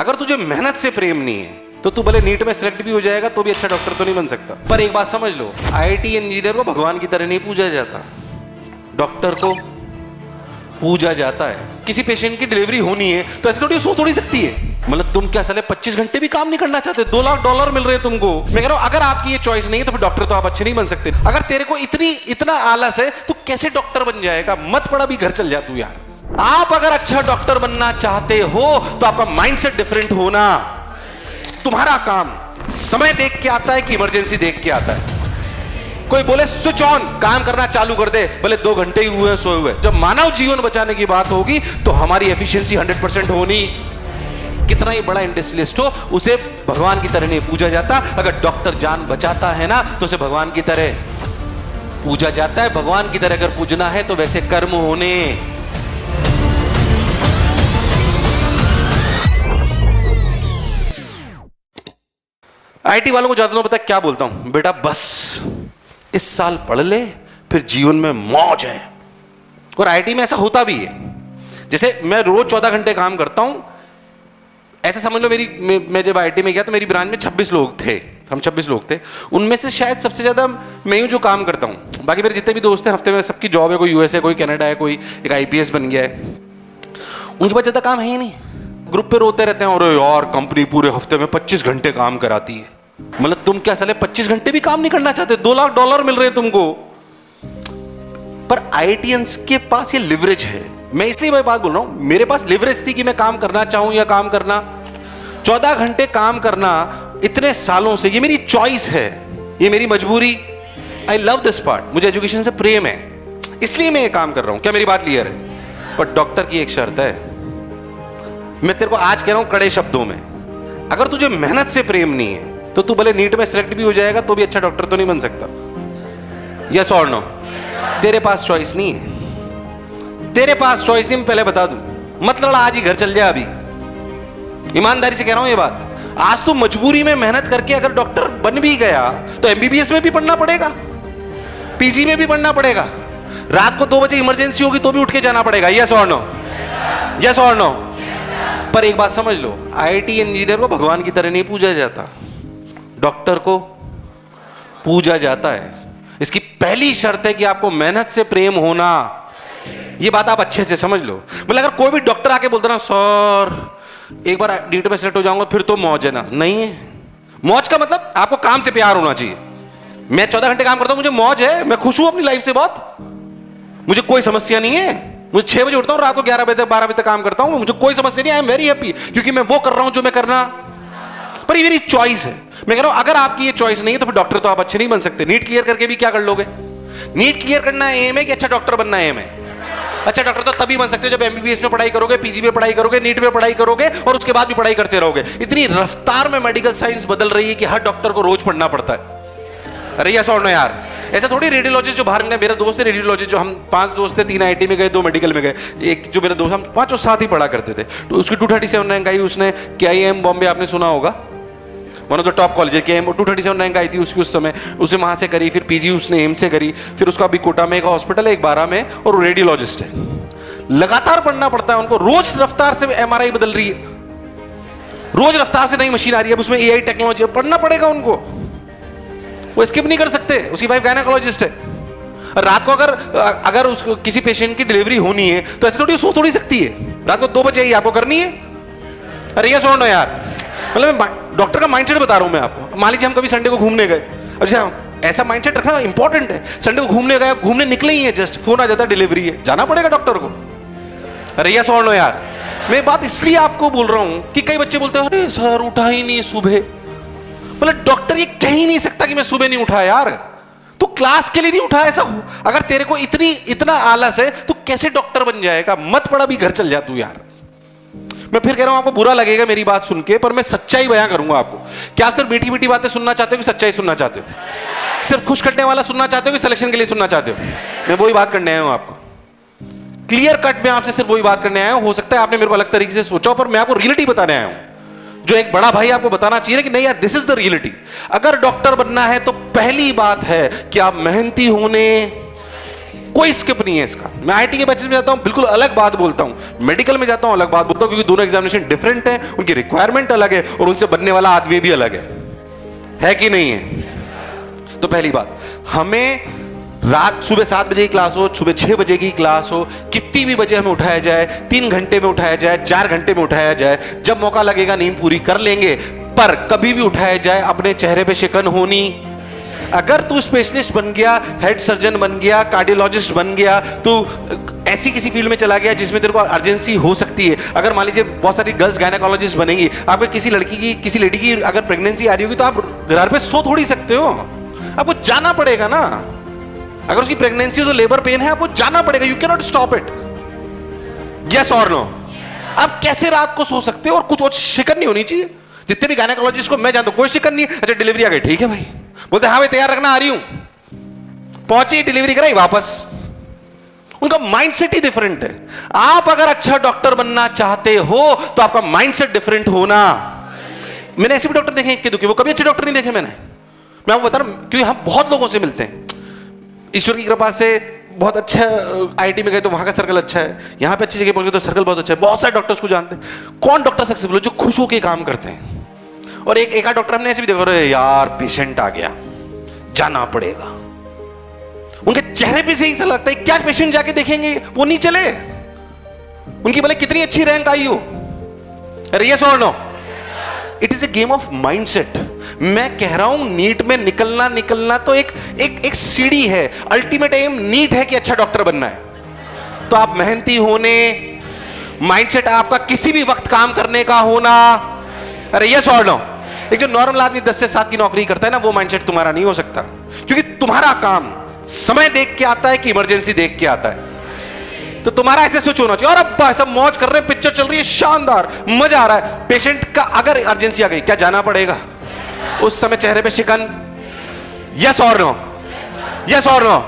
अगर तुझे मेहनत से प्रेम नहीं है तो तू भले नीट में सिलेक्ट भी हो जाएगा तो भी अच्छा डॉक्टर तो नहीं बन सकता। पर एक बात समझ लो, आईआईटी इंजीनियर को भगवान की तरह नहीं पूजा जाता, डॉक्टर को पूजा जाता है। किसी पेशेंट की डिलीवरी होनी है तो ऐसे थोड़ी सो थोड़ी सकती है। मतलब तुम क्या साले 25 घंटे भी काम नहीं करना चाहते? $2 लाख मिल रहे हैं तुमको। मैं कह रहा हूं अगर आपकी ये चॉइस नहीं है तो फिर डॉक्टर तो आप अच्छे नहीं बन सकते। अगर तेरे को इतना आलस है तो कैसे डॉक्टर बन जाएगा? मत पड़ा भी घर चल जा तू यार। आप अगर अच्छा डॉक्टर बनना चाहते हो तो आपका माइंडसेट डिफरेंट होना। तुम्हारा काम समय देख के आता है कि इमरजेंसी देख के आता है? कोई बोले स्विच ऑन, काम करना चालू कर दे, भले 2 घंटे ही हुए सोए हुए। जब मानव जीवन बचाने की बात होगी तो हमारी एफिशिएंसी 100% होनी। कितना ही बड़ा इंडस्ट्रियलिस्ट हो, उसे भगवान की तरह नहीं पूजा जाता। अगर डॉक्टर जान बचाता है ना तो उसे भगवान की तरह पूजा जाता है। भगवान की तरह अगर पूजना है तो वैसे कर्म होने। आईटी वालों को ज्यादा तो पता क्या बोलता हूं, बेटा बस इस साल पढ़ ले फिर जीवन में मौज है। और आईटी में ऐसा होता भी है। जैसे मैं रोज 14 घंटे काम करता हूं, ऐसा समझ लो मैं जब आईटी में गया तो मेरी ब्रांच में 26 लोग थे, हम 26 लोग थे। उनमें से शायद सबसे ज्यादा मैं हूं जो काम करता हूं। बाकी मेरे जितने भी दोस्त हैं हफ्ते में सबकी जॉब है, कोई यूएस है, कोई कनाडा है, कोई एक आईपीएस बन गया है। उनके पास ज्यादा काम है ही नहीं। ग्रुप पे रोते रहते हैं, और यार कंपनी पूरे हफ्ते में 25 घंटे काम कराती है। मतलब तुम क्या साले 25 घंटे भी काम नहीं करना चाहते? $2 लाख मिल रहे हैं तुमको। पर आईआईटियंस के पास ये लिवरेज है। मैं इसलिए भाई बात बोल रहा हूं, मेरे पास लिवरेज थी कि मैं काम करना चाहूं या काम करना। 14 घंटे काम करना इतने सालों से ये मेरी चॉइस है, ये मेरी मजबूरी। आई लव दिस पार्ट, मुझे एजुकेशन से प्रेम है, इसलिए मैं ये काम कर रहा हूं। क्या मेरी बात क्लियर है? पर डॉक्टर की एक शर्त है, मैं तेरे को आज कह रहा हूं कड़े शब्दों में, अगर तुझे मेहनत से प्रेम नहीं है तो तू भले नीट में सिलेक्ट भी हो जाएगा तो भी अच्छा डॉक्टर तो नहीं बन सकता। यस और नो? तेरे पास चॉइस नहीं है, तेरे पास चॉइस नहीं। मैं पहले बता दूं, मत लड़ा, आज ही घर चल जा। अभी ईमानदारी से कह रहा हूं ये बात। आज तू मजबूरी में मेहनत करके अगर डॉक्टर बन भी गया तो एमबीबीएस में भी पढ़ना पड़ेगा, पीजी में भी पढ़ना पड़ेगा, रात को 2 बजे इमरजेंसी होगी तो भी उठ के जाना पड़ेगा। यस और नो? यस और नो? पर एक बात समझ लो, आईआईटी इंजीनियर को भगवान की तरह नहीं पूजा जाता, डॉक्टर को पूजा जाता है। इसकी पहली शर्त है कि आपको मेहनत से प्रेम होना। ये बात आप अच्छे से समझ लो। मतलब अगर कोई भी डॉक्टर आके बोलता ना सर एक बार नीट में सेलेक्ट हो जाऊंगा फिर तो मौज है ना, नहीं है। मौज का मतलब आपको काम से प्यार होना चाहिए। मैं 14 घंटे काम करता हूं, मुझे मौज है, मैं खुश हूं अपनी लाइफ से बहुत, मुझे कोई समस्या नहीं है। मुझे 6 बजे उठता हूं, रात को 11 बजे तक 12 बजे तक काम करता हूं, मुझे कोई समस्या नहीं। आई एम वेरी हैप्पी क्योंकि मैं वो कर रहा हूं जो मैं करना। पर ये मेरी चॉइस है। मैं कह रहा हूं अगर आपकी ये चॉइस नहीं है तो फिर डॉक्टर तो आप अच्छे नहीं बन सकते। नीट क्लियर करके भी क्या कर लोगे? नीट क्लियर करना एम है कि अच्छा डॉक्टर बनना एम है? अच्छा डॉक्टर तो तभी बन सकते हो जब एमबीबीएस में पढ़ाई करोगे, पीजी में पढ़ाई करोगे, नीट में पढ़ाई करोगे और उसके बाद भी पढ़ाई करते रहोगे। इतनी रफ्तार में मेडिकल साइंस बदल रही है कि हर डॉक्टर को रोज पढ़ना पड़ता है। अरे यस और नो यार? ऐसा थोड़ी रेडियोलॉजिस्ट जो बाहर गए, मेरा दोस्त है रेडियोलॉजिस्ट, जो हम 5 दोस्त थे, 3 आईटी में गए, 2 मेडिकल में गए। एक जो मेरा दोस्त, हम 5 साथ ही पढ़ा करते थे। तो उसकी 237 रैंक आई। उसने KIM बॉम्बे, आपने सुना होगा, one of the top college है KIM। 237 रैंक आई थी उसकी उस समय। उसने वहां से करी, फिर पीजी उसने एम से करी, फिर उसका अभी कोटा में एक हॉस्पिटल है, एक 12 में, और वो रेडियोलॉजिस्ट है। लगातार पढ़ना पड़ता है उनको। रोज रफ्तार से एमआरआई बदल रही है, रोज रफ्तार से नई मशीन आ रही है, अब उसमें एआई टेक्नोलॉजी, पढ़ना पड़ेगा उनको। वो स्किप नहीं कर सकते। उसकी वाइफ गायनेकोलॉजिस्ट है। रात को अगर उसको किसी पेशेंट की डिलीवरी होनी है तो ऐसे थोड़ी सो थोड़ी सकती है? रात को 2 बजे ही आपको करनी है। अरे ये सुनो यार, मतलब डॉक्टर का माइंडसेट बता रहा हूं मैं आपको। मान लीजिए हम कभी संडे को घूमने गए, अच्छा ऐसा माइंडसेट रखना इंपॉर्टेंट है। संडे को घूमने गए, घूमने निकले ही है, जस्ट फोन आ जाता है डिलीवरी है, जाना पड़ेगा डॉक्टर को। अरे ये सुनो यार, मैं बात इसलिए आपको बोल रहा हूं कि कई बच्चे बोलते हैं अरे सर उठा ही नहीं सुबह। मतलब डॉक्टर ये कह ही नहीं सकता कि मैं सुबह नहीं उठा यार, तू क्लास के लिए नहीं उठा। ऐसा अगर तेरे को इतना आलस है तो कैसे डॉक्टर बन जाएगा? मत पड़ा भी घर चल जा तू यार। मैं फिर कह रहा हूं, आपको बुरा लगेगा मेरी बात सुन के, पर मैं सच्चाई बयां करूंगा आपको। क्या आप सिर्फ मीठी मीठी बातें सुनना चाहते हो कि सच्चाई सुनना चाहते हो? सिर्फ खुश करने वाला सुनना चाहते हो कि सिलेक्शन के लिए सुनना चाहते हो? मैं वही बात करने आया हूं आपको। क्लियर कट में आपसे सिर्फ वही बात करने आया हूं। हो सकता है आपने मेरे को अलग तरीके से सोचा हो, पर मैं आपको रियलिटी बताने आया हूं जो एक बड़ा भाई आपको बताना चाहिए कि नहीं यार, दिस इज द रियलिटी। अगर डॉक्टर बनना है तो पहली बात है कि आप मेहनती होने कोई स्किप नहीं है इसका। मैं आईटी के बैचेस में जाता हूं, बिल्कुल अलग बात बोलता हूं, मेडिकल में जाता हूं, अलग बात बोलता हूं, क्योंकि दोनों एग्जामिनेशन डिफरेंट है, उनकी रिक्वायरमेंट अलग है और उनसे बनने वाला आदमी भी अलग है कि नहीं है? तो पहली बात, हमें रात सुबह 7 बजे की क्लास हो, सुबह 6 बजे की क्लास हो, कितनी भी बजे हमें उठाया जाए, 3 घंटे में उठाया जाए, 4 घंटे में उठाया जाए, जब मौका लगेगा नींद पूरी कर लेंगे, पर कभी भी उठाया जाए अपने चेहरे पे शिकन होनी। अगर तू स्पेशलिस्ट बन गया, हेड सर्जन बन गया, कार्डियोलॉजिस्ट बन गया, तू ऐसी किसी फील्ड में चला गया जिसमें तेरे को अर्जेंसी हो सकती है, अगर मान लीजिए बहुत सारी गर्ल्स गायनेकोलॉजिस्ट बनेंगी, आपको किसी लड़की की, किसी लेडी की अगर प्रेगनेंसी आ रही होगी, तो आप घर पे सो थोड़ी सकते हो, आपको जाना पड़ेगा ना। अगर उसकी प्रेगनेंसी हो तो लेबर पेन है, आपको जाना पड़ेगा, you can not stop it. Yes और नो? आप कैसे रात को सो सकते हो? और कुछ और शिकन नहीं होनी चाहिए। जितने भी गायनेकोलॉजिस्ट को मैं जानता हूं, कोई शिकन नहीं। अच्छा डिलीवरी आ गई, ठीक है भाई, बोलते हाँ भाई तैयार रखना, आ रही हूं, पहुंची, डिलीवरी कराई, वापस। उनका माइंडसेट ही डिफरेंट है। आप अगर अच्छा डॉक्टर बनना चाहते हो तो आपका माइंडसेट डिफरेंट होना। मैंने ऐसे भी डॉक्टर देखे इक्के दुखे, वो कभी अच्छे डॉक्टर नहीं देखे मैंने। मैं आपको बता रहा हूं, क्योंकि हम बहुत लोगों से मिलते हैं, ईश्वर की कृपा से बहुत अच्छा आईटी में गए तो वहां का सर्कल अच्छा है, यहां पे अच्छी जगह पहुंच गए तो सर्कल बहुत अच्छा है, बहुत सारे डॉक्टर्स को जानते हैं। कौन डॉक्टर सक्सेसफुल है? जो खुश होकर काम करते हैं। और एक आध डॉक्टर हमने ऐसे भी देखा, अरे यार पेशेंट आ गया, जाना पड़ेगा, उनके चेहरे पे से ही ऐसा लगता है क्या पेशेंट जाके देखेंगे, वो नहीं चले, उनकी भले कितनी अच्छी रैंक आई हो। अरे यस और no? It is a game of mindset. मैं कह रहा हूं नीट में निकलना तो एक सीढ़ी है, अल्टीमेट एम नीट है कि अच्छा डॉक्टर बनना है। तो आप मेहनती होने, माइंडसेट आपका किसी भी वक्त काम करने का होना। अरे यस और नो? एक जो नॉर्मल आदमी 10 से 7 की नौकरी करता है ना, वो माइंडसेट तुम्हारा नहीं हो सकता, क्योंकि तुम्हारा काम समय देख के आता है कि इमरजेंसी देख के आता है। तो तुम्हारा ऐसे सोच होना चाहिए, और अब सब मौज कर रहे हैं, पिक्चर चल रही है, शानदार, मजा आ रहा है। पेशेंट का अगर इमरजेंसी आ गई, क्या जाना पड़ेगा? उस समय चेहरे पे शिकन? यस और नो? यस और नो?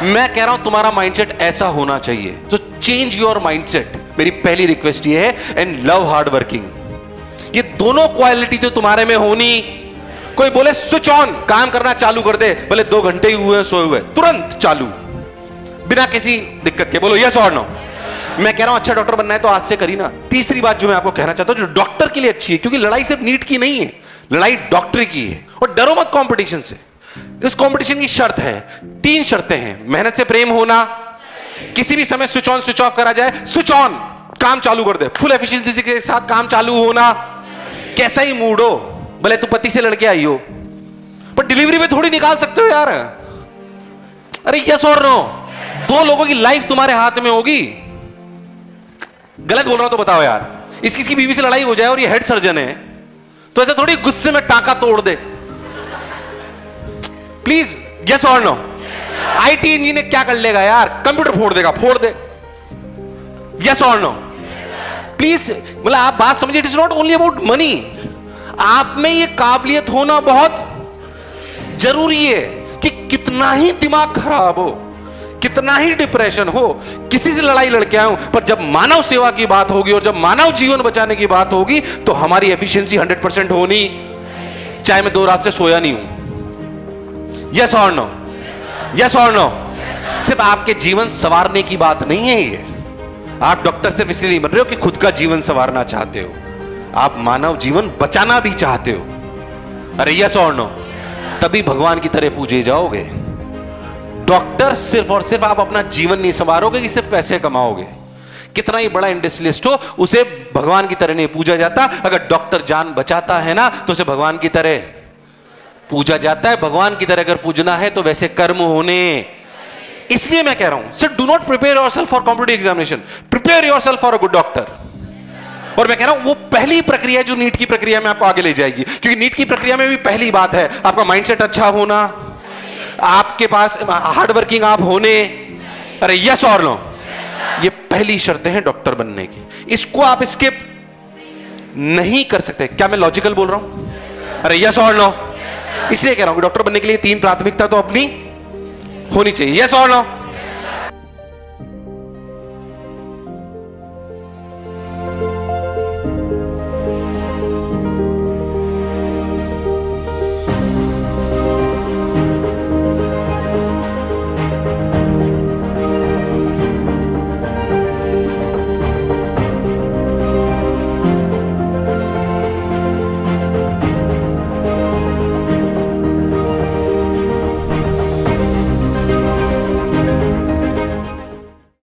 मैं कह रहा हूं तुम्हारा माइंडसेट ऐसा होना चाहिए। तो चेंज योर माइंडसेट, मेरी पहली रिक्वेस्ट ये है। एंड लव हार्ड वर्किंग, ये दोनों क्वालिटी तो तुम्हारे में होनी। कोई बोले स्विच ऑन, काम करना चालू कर दे, भले 2 घंटे ही हुए सोए हुए, तुरंत चालू, बिना किसी दिक्कत के। बोलो यस और नो? मैं कह रहा हूं अच्छा डॉक्टर बनना है तो आज से करी ना। तीसरी बात जो मैं आपको कहना चाहता हूं, जो डॉक्टर के लिए अच्छी है, क्योंकि लड़ाई सिर्फ नीट की नहीं है, लड़ाई डॉक्टरी की है। और डरो मत कंपटीशन से। इस कंपटीशन की शर्त है, 3 शर्तें हैं। मेहनत से प्रेम होना, किसी भी समय स्विच ऑन स्विच ऑफ करा जाए, स्विच ऑन, काम चालू कर दे, फुल एफिशिएंसी के साथ काम चालू होना, कैसा ही मूड हो, भले तू पति से लड़के आई हो, पर डिलीवरी में थोड़ी निकाल सकते हो यार। अरे यस और नो? 2 लोगों की लाइफ तुम्हारे हाथ में होगी। गलत बोल रहा हूं तो बताओ यार। इसकी बीवी से लड़ाई हो जाए और ये हेड सर्जन है, तो ऐसा थोड़ी गुस्से में टांका तोड़ दे। प्लीज यस और नो? आईटी इंजीनियर क्या कर लेगा यार? कंप्यूटर फोड़ देगा, फोड़ दे। यस और नो? प्लीज, मतलब आप बात समझिए, it is not only about money. आप में ये काबिलियत होना बहुत जरूरी है कि कितना ही दिमाग खराब हो, कितना ही डिप्रेशन हो, किसी से लड़ाई लड़के आऊं, पर जब मानव सेवा की बात होगी और जब मानव जीवन बचाने की बात होगी, तो हमारी एफिशिएंसी 100% होनी, चाहे मैं 2 रात से सोया नहीं हूं। यस और नो? यस और नो? सिर्फ आपके जीवन संवारने की बात नहीं है ये। आप डॉक्टर सिर्फ इसलिए नहीं बन रहे हो कि खुद का जीवन संवारना चाहते हो, आप मानव जीवन बचाना भी चाहते हो। अरे यस और नो? तभी भगवान की तरह पूजे जाओगे। डॉक्टर सिर्फ और सिर्फ आप अपना जीवन नहीं संवारोगे कि सिर्फ पैसे कमाओगे। कितना ही बड़ा इंडस्ट्रियलिस्ट हो, उसे भगवान की तरह नहीं पूजा जाता। अगर डॉक्टर जान बचाता है ना, तो उसे भगवान की तरह पूजा जाता है। भगवान की तरह अगर पूजना है तो वैसे कर्म होने। इसलिए मैं कह रहा हूं, so do not prepare yourself for competitive examination, prepare yourself for a good doctor. और मैं कह रहा हूं वो पहली प्रक्रिया जो नीट की प्रक्रिया में आपको आगे ले जाएगी, क्योंकि नीट की प्रक्रिया में भी पहली बात है आपका माइंडसेट अच्छा होना, आपके पास हार्ड वर्किंग आप होने। अरे यस और नो? ये पहली शर्तें हैं डॉक्टर बनने की। इसको आप स्किप नहीं कर सकते। क्या मैं लॉजिकल बोल रहा हूं? अरे यस और नो? इसलिए कह रहा हूं कि डॉक्टर बनने के लिए 3 प्राथमिकता तो अपनी होनी चाहिए। यस और नो?